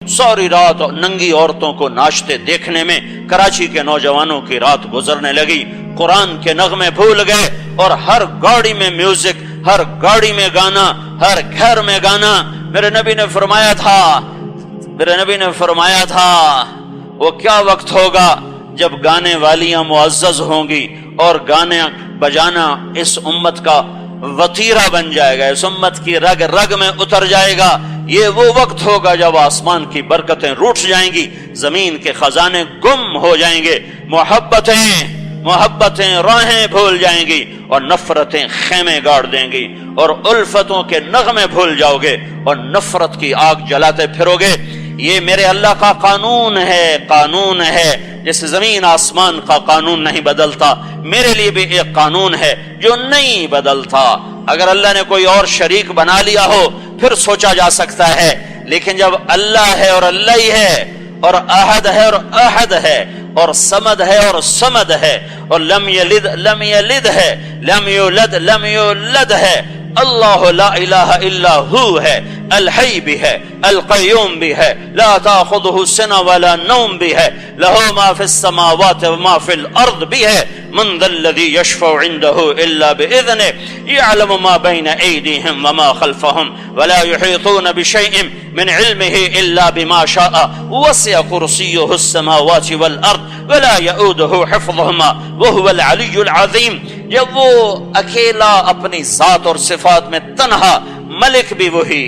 ساری رات ننگی عورتوں کو ناچتے دیکھنے میں کراچی کے نوجوانوں کی رات گزرنے لگی، قرآن کے نغمے بھول گئے، اور ہر گاڑی میں میوزک، ہر گاڑی میں گانا، ہر گھر میں گانا۔ میرے نبی نے فرمایا تھا وہ کیا وقت ہوگا جب گانے والیاں معزز ہوں گی اور گانے بجانا اس امت کا وتیرہ بن جائے گا، اس امت کی رگ رگ میں اتر جائے گا۔ یہ وہ وقت ہوگا جب آسمان کی برکتیں روٹھ جائیں گی، زمین کے خزانے گم ہو جائیں گے، محبتیں راہیں بھول جائیں گی، اور نفرتیں خیمے گاڑ دیں گی، اور الفتوں کے نغمے بھول جاؤ گے اور نفرت کی آگ جلاتے پھرو گے۔ یہ میرے اللہ کا قانون ہے، جس زمین آسمان کا قانون نہیں بدلتا، میرے لیے بھی ایک قانون ہے جو نہیں بدلتا۔ اگر اللہ نے کوئی اور شریک بنا لیا ہو پھر سوچا جا سکتا ہے، لیکن جب اللہ ہے اور اللہ ہی ہے، اور احد ہے اور احد ہے، اور صمد ہے اور صمد ہے، اور لم یلد ہے، لم یولد ہے، اللہ لا الہ الا ہو ہے، الحی بھی ہے، القیوم بھی ہے، لا تاخذہ سنہ ولا نوم بھی ہے، لہ ما فی السماوات وما فی الارض بھی ہے، من ذا الذی یشفع عنده الا باذنہ، یعلم ما بین ایدیہم وما خلفہم ولا یحیطون بشیء من علمہ الا بما شاء وسع کرسیہ السماوات والارض ولا یؤودہ حفظہما وہو العلی العظیم۔ جب وہ اکیلا اپنی ذات اور صفات میں تنہا، ملک بھی وہی،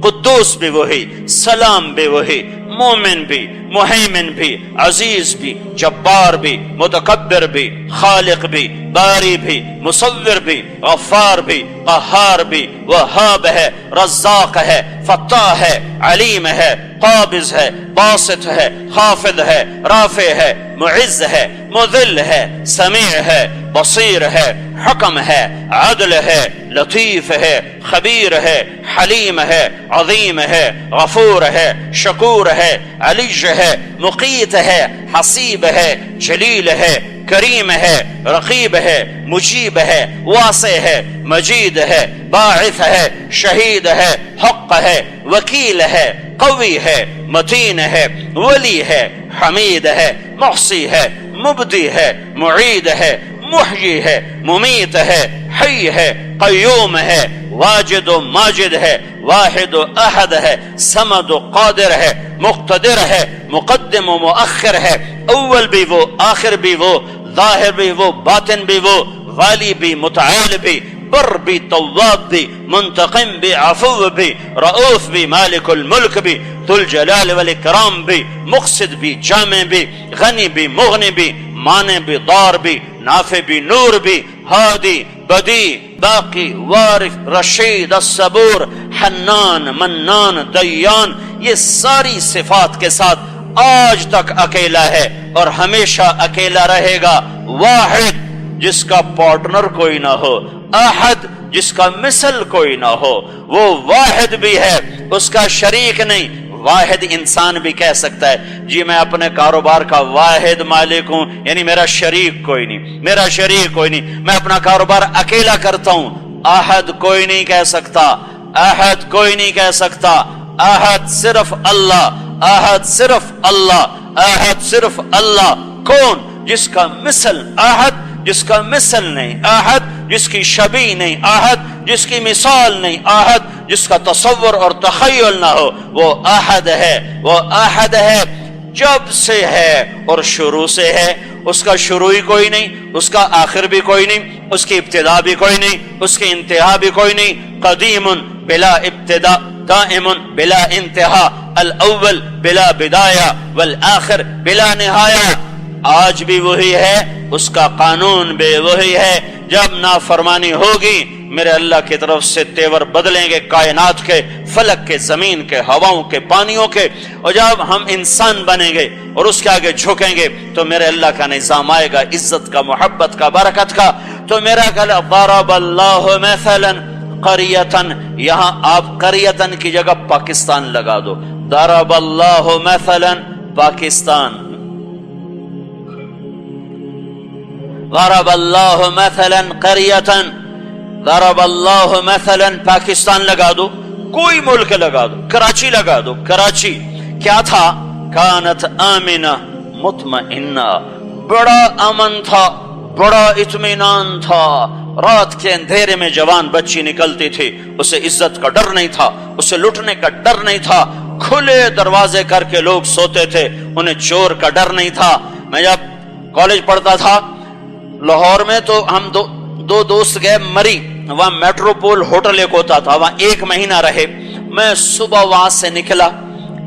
قدوس بھی وہی، سلام بھی وہی، مومن بھی، مہیمن بھی، عزیز بھی، جبار بھی، متکبر بھی، خالق بھی، باری بھی، مصور بھی، غفار بھی، قہار بھی، وہاب ہے، رزاق ہے، فتاح ہے، علیم ہے، قابض ہے، باسط ہے، خافض ہے، رافع ہے، معز ہے، مذل ہے، سمیع ہے، بصیر ہے، حکم ہے، عدل ہے، لطیف ہے، خبیر ہے، حلیم ہے، عظیم ہے، غفور ہے، شکور ہے، علی ہے، مقیت ہے، حسیب ہے، جلیل ہے، کریم ہے، رقیب ہے، مجیب ہے، واسع ہے، مجید ہے، باعث ہے، شہید ہے، حق ہے، وکیل ہے، قوی ہے، متین ہے، ولی ہے، حمید ہے، محصی ہے، مبدی ہے، معید ہے، محیی ہے، ممیت ہے، حی ہے، قیوم ہے، واجد و ماجد ہے، واحد و احد ہے، صمد و قادر ہے، مقتدر ہے، مقدم و مؤخر ہے، اول بھی وہ، آخر بھی وہ، ظاہر بھی وہ، باطن بھی وہ، والی بھی، متعال بھی، بر بھی، تواب بھی، منتقم بھی، عفو بھی، رؤوف بھی، مالک الملک بھی، ذو الجلال والاکرام بھی، مقصد بھی، جامع بھی، غنی بھی، مغنی بھی، مانع بھی، ضار بھی، نافع بھی، نور بھی، ہادی، بدی، باقی، وارث، رشید، الصبور، حنان، منان، دیان، یہ ساری صفات کے ساتھ آج تک اکیلا ہے اور ہمیشہ اکیلا رہے گا۔ واحد، جس کا پارٹنر کوئی نہ ہو، احد، جس کا مثل کوئی نہ ہو، وہ واحد بھی ہے، اس کا شریک نہیں۔ واحد انسان بھی کہہ سکتا ہے جی میں اپنے کاروبار کا واحد مالک ہوں، یعنی میرا شریک کوئی نہیں، میں اپنا کاروبار اکیلا کرتا ہوں۔ احد کوئی نہیں کہہ سکتا، احد کوئی نہیں کہہ سکتا، احد صرف اللہ، احد صرف اللہ، احد صرف اللہ۔ کون؟ جس کا مثل، احد جس کا مثل نہیں، احد جس کی شبیہ نہیں، احد جس کی مثال نہیں، احد جس کا تصور اور تخیل نہ ہو، وہ احد ہے، وہ احد ہے، جب سے ہے اور شروع سے ہے، اس کا شروع ہی کوئی نہیں، اس کا آخر بھی کوئی نہیں، اس کی ابتدا بھی کوئی نہیں، اس کی انتہا بھی کوئی نہیں، قدیم بلا ابتدا، دائم بلا انتہا، الاول بلا بدایہ والآخر بلا نہایہ۔ آج بھی وہی ہے، اس کا قانون بھی وہی ہے۔ جب نافرمانی ہوگی میرے اللہ کی طرف سے تیور بدلیں گے، کائنات کے، فلک کے، زمین کے، ہواؤں کے، پانیوں کے، اور جب ہم انسان بنیں گے اور اس کے آگے جھکیں گے تو میرے اللہ کا نظام آئے گا، عزت کا، محبت کا، برکت کا۔ تو میرا کہا ضرب اللہ مثلا قریتن، یہاں آپ قریتن کی جگہ پاکستان لگا دو، ضرب اللہ مثلا پاکستان، ضرب اللہ مثلا قریتن، ضرب اللہ مثلا پاکستان لگا دو، کوئی ملک لگا دو، کراچی لگا دو، کراچی، کیا تھا؟ کانت آمنہ مطمئنہ، بڑا امن تھا، بڑا اطمینان تھا۔ رات کے اندھیرے میں جوان بچی نکلتی تھی، اسے عزت کا ڈر نہیں تھا، اسے لٹنے کا ڈر نہیں تھا، کھلے دروازے کر کے لوگ سوتے تھے، انہیں چور کا ڈر نہیں تھا۔ میں جب کالج پڑھتا تھا لاہور میں تو ہم دو دوست گئے مری، وہاں میٹروپول ہوٹل ایک ہوتا تھا، وہاں 1 مہینہ رہے۔ میں صبح وہاں سے نکلا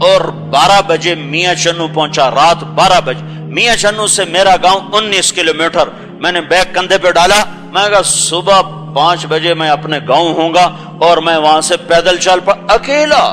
اور 12 بجے میاں چنو پہنچا، رات 12 بجے۔ میاں چنو سے میرا گاؤں 19 کلومیٹر۔ میں نے بیگ کندھے پہ ڈالا، میں کہا صبح 5 بجے میں اپنے گاؤں ہوں گا، اور میں وہاں سے پیدل چل پڑا، اکیلا،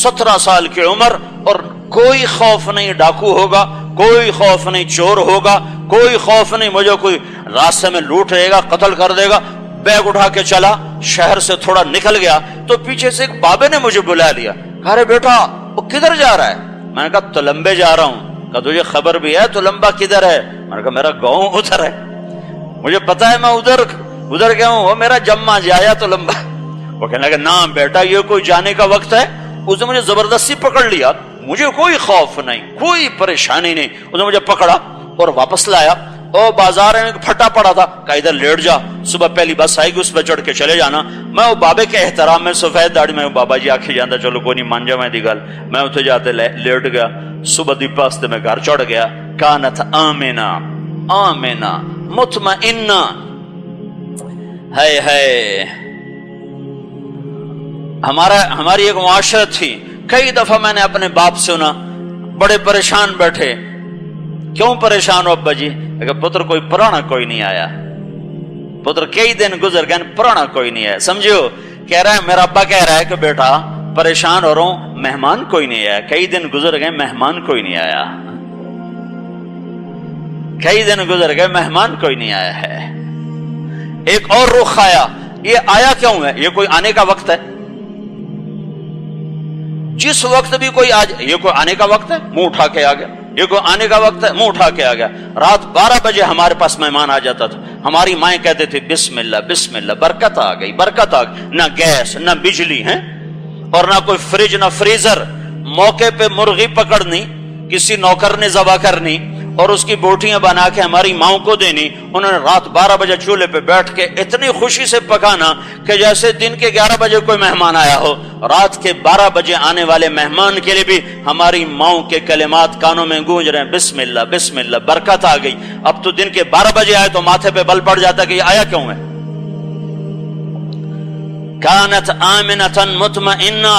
17 سال کی عمر، اور کوئی خوف نہیں ڈاکو ہوگا، کوئی خوف نہیں چور ہوگا، کوئی خوف نہیں مجھے کوئی راستے میں لوٹ لے گا، قتل کر دے گا۔ بیگ اٹھا کے چلا، شہر سے تھوڑا نکل گیا تو پیچھے سے ایک بابے نے مجھے بلا لیا، کہا رے بیٹا وہ کدھر جا رہا ہے؟ میں نے کہا تلمبے جا رہا ہوں۔ کہا تجھے خبر بھی ہے تلمبا کدھر ہے؟ میں نے کہا میرا گاؤں ادھر ہے، مجھے پتا ہے میں ادھر گیا ہوں، وہ میرا جمع جایا تلمبا۔ وہ کہنے لگا نا بیٹا یہ کوئی جانے کا وقت ہے۔ اس نے مجھے زبردستی پکڑ لیا، مجھے کوئی خوف نہیں، کوئی پریشانی نہیں، اس نے مجھے پکڑا اور واپس لایا۔ اور بازار میں پھٹا پڑا تھا، کہا ادھر لیٹ جا، صبح پہلی بس آئے گی اس پہ چڑھ کے چلے جانا۔ میں وہ بابے کے احترام میں سفید داڑھی میں بابا جی آکھے جاندہ چلو کوئی نہیں مان جا میں دی گل، میں اتنے جاتے لیٹ گیا۔ صبح دی پاستے میں گھر چڑھ گیا۔ کانت آمنہ آمنہ مطمئنہ۔ ہے ہماری ایک معاشرت تھی، کئی دفعہ میں نے اپنے باپ سے سنا بڑے پریشان بیٹھے، کیوں پریشان ہو ابا جی؟ پتر کوئی پرانا کوئی نہیں آیا، پتر کئی دن گزر گئے پرانا کوئی نہیں آیا۔ سمجھو کہہ رہا ہے میرا ابا کہہ رہا ہے کہ بیٹا پریشان ہو رہا ہوں، مہمان کوئی نہیں آیا، کئی دن گزر گئے مہمان کوئی نہیں آیا، کئی دن گزر گئے مہمان کوئی نہیں آیا ہے۔ ایک اور رخ آیا، یہ آیا کیوں ہے؟ یہ کوئی آنے کا وقت ہے؟ جس وقت بھی کوئی یہ کوئی آنے کا وقت ہے، منہ اٹھا کے آ گیا، یہ کوئی آنے کا وقت ہے، منہ اٹھا کے آ گیا۔ رات 12 بجے ہمارے پاس مہمان آ جاتا تھا، ہماری مائیں کہتے تھے بسم اللہ بسم اللہ، برکت آ گئی برکت آ گئی۔ نہ گیس نہ بجلی ہے اور نہ کوئی فریج نہ فریزر، موقع پہ مرغی پکڑنی، کسی نوکر نے ذبح کرنی اور اس کی بوٹیاں بنا کے ہماری ماؤں کو دینی۔ انہوں نے رات 12 بجے چولہے پہ بیٹھ کے اتنی خوشی سے پکانا کہ جیسے دن کے 11 بجے کوئی مہمان آیا ہو۔ رات کے 12 بجے آنے والے مہمان کے لیے بھی ہماری ماؤں کے کلمات کانوں میں گونج رہے ہیں، بسم اللہ بسم اللہ، برکت آ گئی۔ اب تو دن کے 12 بجے آئے تو ماتھے پہ بل پڑ جاتا کہ یہ آیا کیوں ہے۔ کانت آمنۃ مطمئنہ،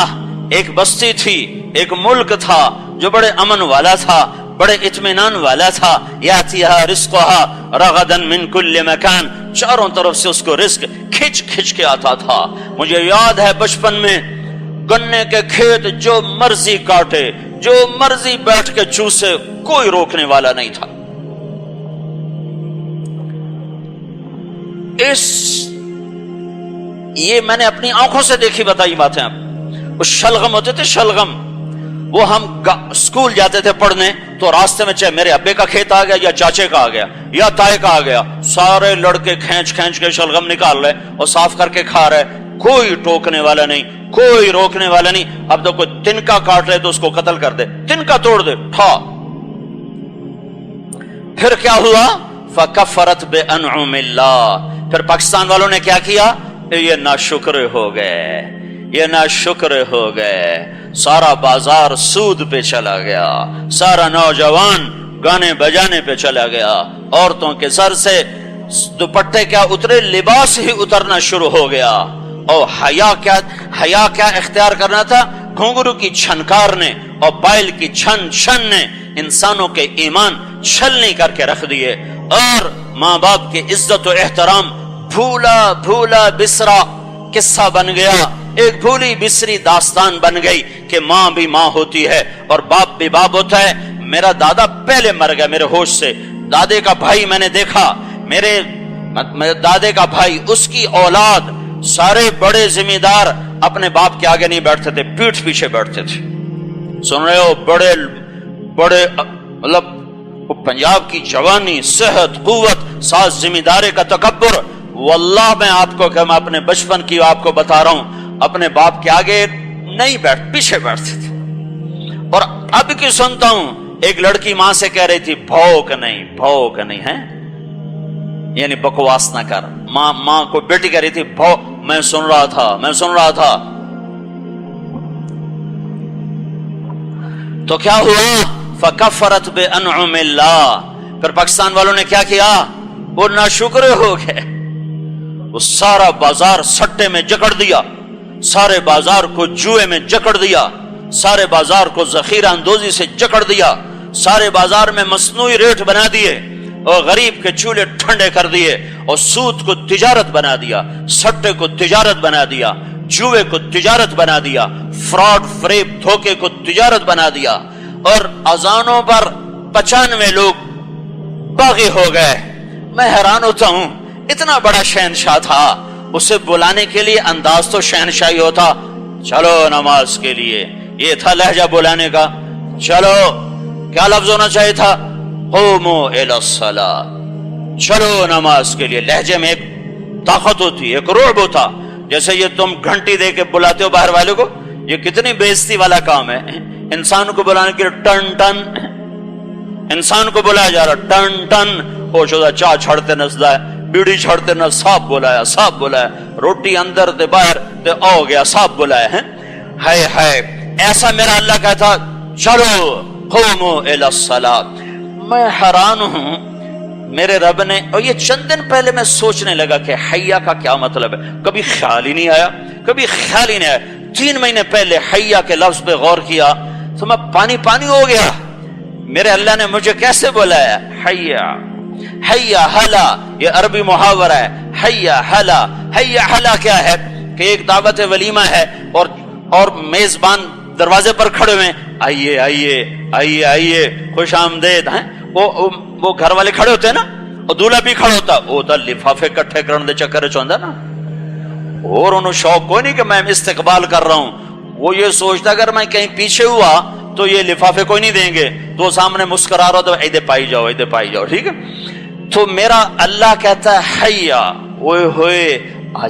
ایک بستی تھی، ایک ملک تھا جو بڑے امن والا تھا، بڑے اطمینان والا تھا۔ یاتیھا رزقھا رغدا من کل مکان، چاروں طرف سے اس کو رزق کھچ کھچ کے آتا تھا۔ مجھے یاد ہے بچپن میں گنے کے کھیت جو مرضی کاٹے، جو مرضی بیٹھ کے چوسے، کوئی روکنے والا نہیں تھا۔ یہ میں نے اپنی آنکھوں سے دیکھی بتائی باتیں۔ اب وہ شلغم ہوتے تھے، شلغم، وہ ہم اسکول جاتے تھے پڑھنے تو راستے میں چاہے میرے ابے کا کھیت آ گیا یا چاچے کا آ گیا یا تائے کا آ گیا، سارے لڑکے کھینچ کھینچ کے شلغم نکال رہے اور صاف کر کے کھا رہے، کوئی ٹوکنے والا نہیں، کوئی روکنے والا نہیں۔ اب تو کوئی تنکا کاٹ رہے تو اس کو قتل کر دے، تنکا توڑ دے، ٹھا۔ پھر کیا ہوا؟ فکفرت بانعم اللہ، پھر پاکستان والوں نے کیا کیا؟ یہ ناشکر ہو گئے، یہ ناشکر ہو گئے۔ سارا بازار سود پہ چلا گیا، سارا نوجوان گانے بجانے پہ چلا گیا، عورتوں کے سر سے دوپٹے کیا اترے، لباس ہی اترنا شروع ہو گیا۔ اور حیا کیا اختیار کرنا تھا؟ گھنگرو کی چھنکار نے اور بائل کی چھن چھن نے انسانوں کے ایمان چھلنی کر کے رکھ دیے، اور ماں باپ کی عزت و احترام بھولا بھولا بسرا قصہ بن گیا، ایک بھولی بسری داستان بن گئی کہ ماں بھی ماں ہوتی ہے اور باپ بھی باپ ہوتا ہے۔ میرا دادا پہلے مر گیا میرے ہوش سے، دادے کا بھائی میں نے دیکھا، میرے دادے کا بھائی، اس کی اولاد، سارے بڑے ذمہ دار اپنے باپ کے آگے نہیں بیٹھتے تھے، پیٹھ پیچھے بیٹھتے تھے۔ سن رہے ہو؟ بڑے بڑے مطلب پنجاب کی جوانی، صحت، قوت، ساز ذمہ داری کا تکبر۔ واللہ میں آپ کو کہ میں اپنے بچپن کی آپ کو بتا رہا ہوں، اپنے باپ کے آگے نہیں پیچھے بیٹھتے تھے۔ اور اب کی سنتا ہوں، ایک لڑکی ماں سے کہہ رہی تھی بھوک نہیں ہے، یعنی بکواس نہ کر. ماں کو بیٹی کہہ رہی تھی میں سن رہا تھا. تو کیا ہوا؟ فکفرت بانعم اللہ. پھر پاکستان والوں نے کیا کیا؟ وہ ناشکر ہو گئے، وہ سارا بازار سٹے میں جکڑ دیا، سارے بازار کو جوئے میں جکڑ دیا، سارے بازار کو ذخیرہ اندوزی سے جکڑ دیا، سارے بازار میں مصنوعی ریٹ بنا دیے اور غریب کے چولہے ٹھنڈے کر دیے، اور سود کو تجارت بنا دیا، سٹے کو تجارت بنا دیا، جوئے کو تجارت بنا دیا، فراڈ فریب دھوکے کو تجارت بنا دیا، اور اذانوں پر 95 لوگ باغی ہو گئے. میں حیران ہوتا ہوں، اتنا بڑا شہنشاہ تھا، اسے بلانے کے لیے انداز تو شہنشاہی ہوتا، چلو نماز کے لیے، یہ تھا لہجہ بلانے کا. چلو، کیا لفظ ہونا چاہیے تھا؟ قوموا الی الصلاۃ، چلو نماز کے لیے. لہجے میں ایک طاقت ہوتی، ایک رعب ہوتا. جیسے یہ تم گھنٹی دے کے بلاتے ہو باہر والے کو، یہ کتنی بے عزتی والا کام ہے. انسان کو بلانے کے لیے ٹن ٹن، انسان کو بلایا جا رہا ٹن ٹن، ہوش ہوتا چاہ چھڑتے نسدا ہے، بیڑی چھڑتے نہ صاحب بلایا، روٹی اندر تے باہر تے آ گیا صاحب بلایا ہے. ہائے ایسا میرا اللہ کہتا چلو قوموا الی الصلاۃ. میں حیران ہوں میرے رب نے، اور یہ چند دن پہلے میں سوچنے لگا کہ حیا کا کیا مطلب ہے، کبھی خیال ہی نہیں آیا. 3 مہینے پہلے حیا کے لفظ پہ غور کیا تو میں پانی ہو گیا. میرے اللہ نے مجھے کیسے بولایا؟ حیا حلا، یہ عربی محاورہ ہے. حیا حلا کیا ہے کہ ایک دعوت ولیمہ ہے اور میزبان دروازے پر کھڑے ہوئے، آئیے خوش آمدید ہیں. وہ گھر والے کھڑے ہوتے ہیں نا، اور دولہا بھی کھڑا ہوتا، وہ تو لفافے کٹھے کرنے دے چکر چوندا نا، اور انہوں شوق کوئی نہیں کہ میں استقبال کر رہا ہوں. وہ یہ سوچتا اگر میں کہیں پیچھے ہوا تو یہ لفافے کوئی نہیں دیں گے، تو سامنے مسکرا رہا تو ایدے پائی جاؤ، ٹھیک ہے. تو میرا اللہ کہتا ہے حیا، اوئے ہوئے آ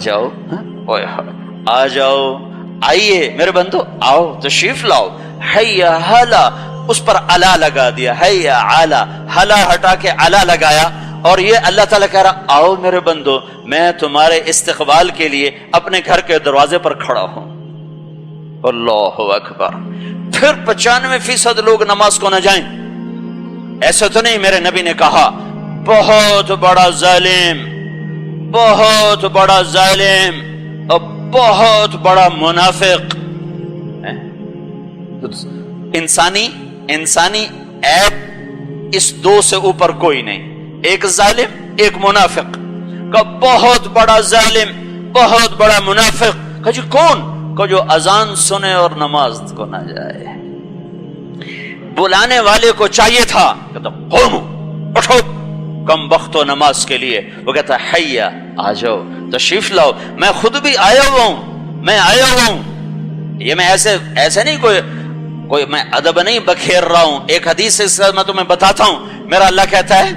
جاؤ، آئیے میرے بندو، آؤ تشریف لاؤ. حیا حلا، اس پر علا لگا دیا، حیا علا، حلا ہٹا کے علا لگایا. اور یہ اللہ تعالیٰ کہہ رہا آؤ میرے بندو، میں تمہارے استقبال کے لیے اپنے گھر کے دروازے پر کھڑا ہوں. اللہ اکبر. پھر 95% لوگ نماز کو نہ جائیں، ایسا تو نہیں. میرے نبی نے کہا بہت بڑا ظالم اور بہت بڑا منافق. انسانی عیب اس 2 سے اوپر کوئی نہیں، ایک ظالم ایک منافق. کا بہت بڑا ظالم، بہت بڑا منافق. کہ جی کون؟ کہ جو اذان سنے اور نماز کو نہ جائے. بلانے والے کو چاہیے تھا کہ قوموا، اٹھو کم بختو نماز کے لیے. وہ کہتا حیا، آ جاؤ تشریف لاؤ. میں خود بھی آیا ہوا ہوں. یہ میں ایسے نہیں کوئی میں ادب نہیں بکھیر رہا ہوں. ایک حدیث سے میں تمہیں بتاتا ہوں. میرا اللہ کہتا ہے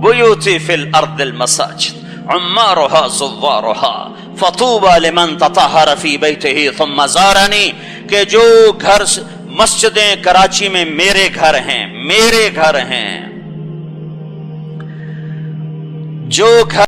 بیوتی فی الارض المساجد عمارها زوارها فطوبى لمن تطہر فی بیتہ ثم زارنی. کہ جو گھر مسجدیں کراچی میں میرے گھر ہیں، جو گھر